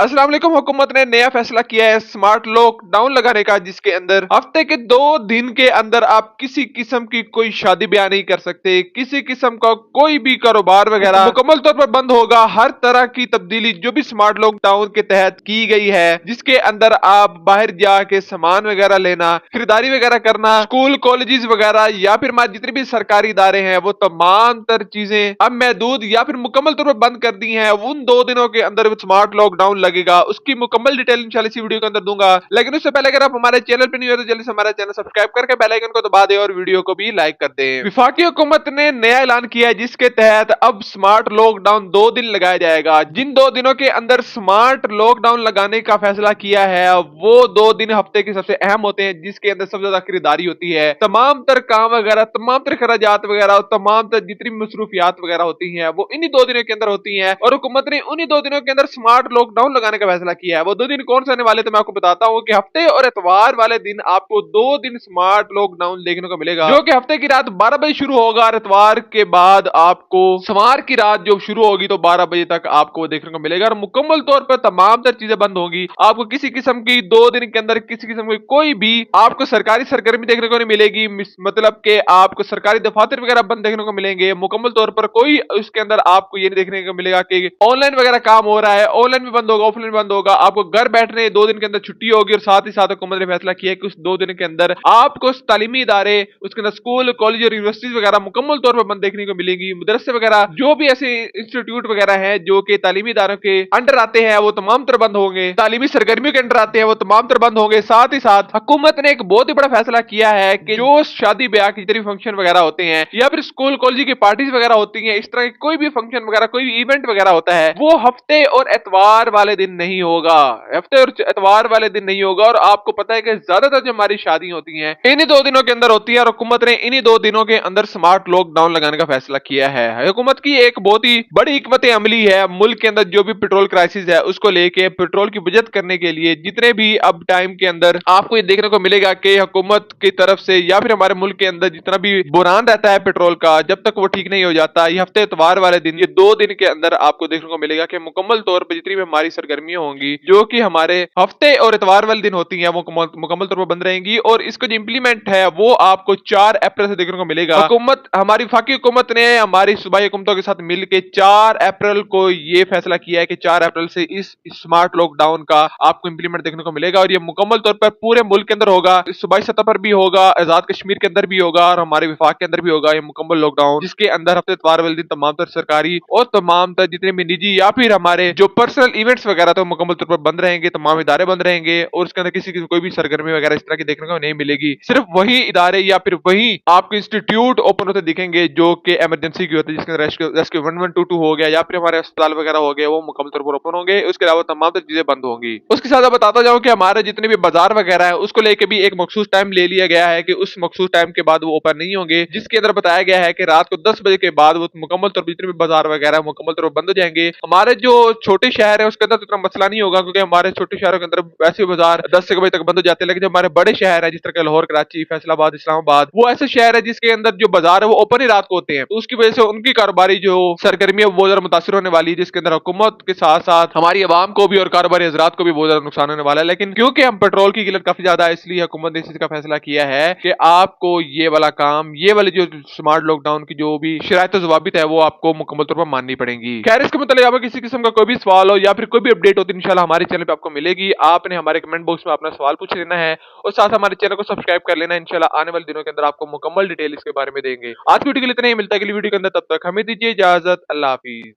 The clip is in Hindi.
अस्सलाम वालेकुम। हुकूमत ने नया फैसला किया है स्मार्ट लॉक डाउन लगाने का, जिसके अंदर हफ्ते के 2 दिन के अंदर आप किसी किस्म की कोई शादी ब्याह नहीं कर सकते, किसी किस्म का कोई भी कारोबार वगैरह मुकम्मल तौर पर बंद होगा। हर तरह की तब्दीली जो भी स्मार्ट लॉक डाउन के तहत की गई है, जिसके अंदर आप बाहर जाके सामान वगैरह लेना, खरीदारी वगैरह करना, स्कूल कॉलेजेस वगैरह या फिर हमारे जितने भी सरकारी इदारे हैं वो तमाम तर चीजें अब महदूद या फिर मुकम्मल तौर पर बंद कर दी हैं। उन 2 दिनों के अंदर स्मार्ट लॉकडाउन लगेगा, उसकी मुकम्मल डिटेल इंशाल्लाह इसी वीडियो के अंदर दूंगा। लेकिन उससे पहले अगर आप हमारे चैनल पर नहीं हो तो जल्दी से हमारा चैनल सब्सक्राइब करके बेल आइकन को दबा दें और वीडियो को भी लाइक कर दें। वफाकी हुकूमत ने नया ऐलान किया है, जिसके तहत अब स्मार्ट लॉकडाउन 2 दिन लगाया जाएगा। जिन 2 दिनों के अंदर स्मार्ट लॉकडाउन लगाने का फैसला किया है वो 2 दिन हफ्ते के सबसे अहम होते हैं, जिसके अंदर सबसे ज्यादा खरीदारी होती है, तमाम तर काम वगैरह, तमाम तर खराजात वगैरह और तमाम तर जितनी मसरूफियात वगैरह होती हैं वो इन्हीं 2 दिनों के अंदर होती हैं। और हुकूमत ने उन्हीं 2 दिनों के अंदर स्मार्ट लॉकडाउन लगाने का फैसला किया है। वो 2 दिन कौन से आने वाले, तो मैं आपको बताता हूँ कि हफ्ते और एतवार वाले दिन आपको 2 दिन स्मार्ट लॉकडाउन देखने को मिलेगा, जो कि हफ्ते की रात 12 बजे शुरू होगा और एतवार के बाद आपको सोमवार की रात जो शुरू होगी तो 12 बजे तक आपको देखने को मिलेगा। और मुकम्मल तौर पर तमाम तर चीजें बंद होंगी। आपको किसी किस्म की 2 दिन के अंदर किसी किस्म की कोई भी आपको सरकारी सरगर्मी देखने को नहीं मिलेगी। मतलब कि आपको सरकारी दफातर वगैरह बंद देखने को मिलेंगे। मुकम्मल तौर पर कोई उसके अंदर आपको ये नहीं देखने को मिलेगा कि ऑनलाइन वगैरह काम हो रहा है, ऑनलाइन भी बंद होगा, ऑफलाइन बंद होगा। आपको घर बैठने 2 दिन के अंदर छुट्टी होगी। और साथ ही साथ हुकूमत ने फैसला किया कि उस 2 दिन के अंदर आपको तालीमी इदारे, उसके अंदर स्कूल कॉलेज और यूनिवर्सिटीज वगैरह मुकम्मल तौर पर बंद देखने को मिलेगी। मदरसे वगैरह जो भी ऐसे इंस्टीट्यूट वगैरह हैं जो कि तालीमी इदारों के अंडर आते हैं वो तमाम तर बंद होंगे, तालीमी सरगर्मियों के अंडर आते हैं वो तमाम तर बंद होंगे। साथ ही साथ हुकूमत ने एक बहुत ही बड़ा फैसला किया है कि जो शादी ब्याह के जितने भी फंक्शन वगैरह होते हैं या फिर स्कूल कॉलेज की पार्टीज वगैरह होती हैं, इस तरह के कोई भी फंक्शन वगैरह, कोई भी इवेंट वगैरह होता है, वो हफ्ते और एतवार वाले दिन नहीं होगा। हफ्ते और एतवार वाले दिन नहीं होगा। और आपको पता है कि ज्यादातर जो हमारी शादी होती हैं इन्हीं 2 दिनों के अंदर होती है। और हुकूमत ने इन्हीं 2 दिनों के अंदर स्मार्ट लॉकडाउन लगाने का फैसला किया है। हुकूमत की एक बहुत ही बड़ी हिकमत अमली है। मुल्क के अंदर जो भी पेट्रोल क्राइसिस है उसको लेके पेट्रोल की बचत करने के लिए जितने भी अब टाइम के अंदर आपको ये देखने को मिलेगा कि हुकूमत की तरफ से या फिर हमारे मुल्क के अंदर जितना भी बुरान रहता है पेट्रोल का, जब तक वो ठीक नहीं हो जाता, ये हफ्ते इतवार वाले दिन, ये 2 दिन के अंदर आपको देखने को मिलेगा कि मुकम्मल तौर पर जितनी भी हमारी सरगर्मियां होंगी जो कि हमारे हफ्ते और इतवार वाले दिन होती हैं वो मुकम्मल तौर पर बंद रहेंगी। और इसको जो इंप्लीमेंट है वो आपको 4 अप्रैल से देखने को मिलेगा। हुकूमत, हमारी वफाकी हुकूमत ने हमारी सूबाई हुकूमतों के साथ मिलकर 4 अप्रैल को ये फैसला किया है कि 4 अप्रैल से इस स्मार्ट लॉकडाउन का आपको इंप्लीमेंट देखने को मिलेगा। और ये मुकम्मल तौर पर पूरे मुल्क के अंदर होगा, सूबाई सतह पर भी होगा, आजाद कश्मीर के अंदर भी होगा और हमारे विफाक के अंदर भी होगा ये मुकम्मल लॉकडाउन, जिसके अंदर हफ्ते इतवार वाले दिन तमाम तर सरकारी और तमाम तर जितने भी निजी या फिर हमारे जो पर्सनल इवेंट्स वगैरह तो मुकम्मल तौर पर बंद रहेंगे, तमाम इदारे बंद रहेंगे। और उसके अंदर किसी की कोई भी सरगर्मी वगैरह इस तरह की देखने को नहीं मिलेगी। सिर्फ वही इदारे या फिर वही आपके इंस्टीट्यूट ओपन होते दिखेंगे जो कि इमरजेंसी की होते हैं, जिसके अंदर रेस्क्यू 112 हो गया या फिर हमारे अस्पताल वगैरह हो गए, वो मुकम्मल तौर पर ओपन होंगे। उसके अलावा तमाम तर चीजें बंद होंगी। उसके साथ बताता जाऊं कि हमारे जितने भी बाजार वगैरह है उसको लेके भी एक मखसूस टाइम ले लिया गया है कि उस मखसूस टाइम के बाद वो ओपन नहीं होंगे, जिसके अंदर बताया गया है कि रात को 10 बजे के बाद वो मुकम्मल तौर पर जितने भी बाजार वगैरह मुकम्मल तौर पर बंद हो जाएंगे। हमारे जो छोटे शहर है उसके अंदर तो इतना मसला नहीं होगा, क्योंकि हमारे छोटे शहरों के अंदर वैसे बाजार 10 बजे तक बंद हो जाते हैं। लेकिन जो हमारे बड़े शहर है जिस तरह के लाहौर, कराची, फैसलाबाद, इस्लामाबाद, वो ऐसे शहर है जिसके अंदर जो बाजार है वो ओपन ही रात को होते हैं, तो उसकी वजह से उनकी कारोबारी जो सरगर्मी है वो ज्यादा मुतासर होने वाली है, जिसके अंदर हुकूमत के साथ साथ हमारी आवाम को भी और कारोबारी हजरात को भी बहुत ज्यादा नुकसान होने वाला है। लेकिन क्योंकि हम पेट्रोल की किल्लत काफी ज्यादा है, इसलिए हुकूमत ने इस चीज का फैसला किया है कि आपको ये वाला काम, ये वाली जो स्मार्ट लॉकडाउन की जो भी शराइत ज़वाबित है वो आपको मुकम्मल तौर पर माननी पड़ेंगी। खैर, इसके मतलब आपको किसी किस्म का कोई भी सवाल हो या फिर कोई भी अपडेट हो तो इंशाल्लाह हमारे चैनल पे आपको मिलेगी। आपने हमारे कमेंट बॉक्स में अपना सवाल पूछ लेना है और साथ हमारे चैनल को सब्सक्राइब कर लेना है। इंशाल्लाह आने वाले दिनों के अंदर आपको मुकम्मल डिटेल इसके बारे में देंगे। आज की वीडियो के लिए इतना ही, मिलता है अगली वीडियो के अंदर, तब तक हमें दीजिए इजाजत। अल्लाह हाफिज।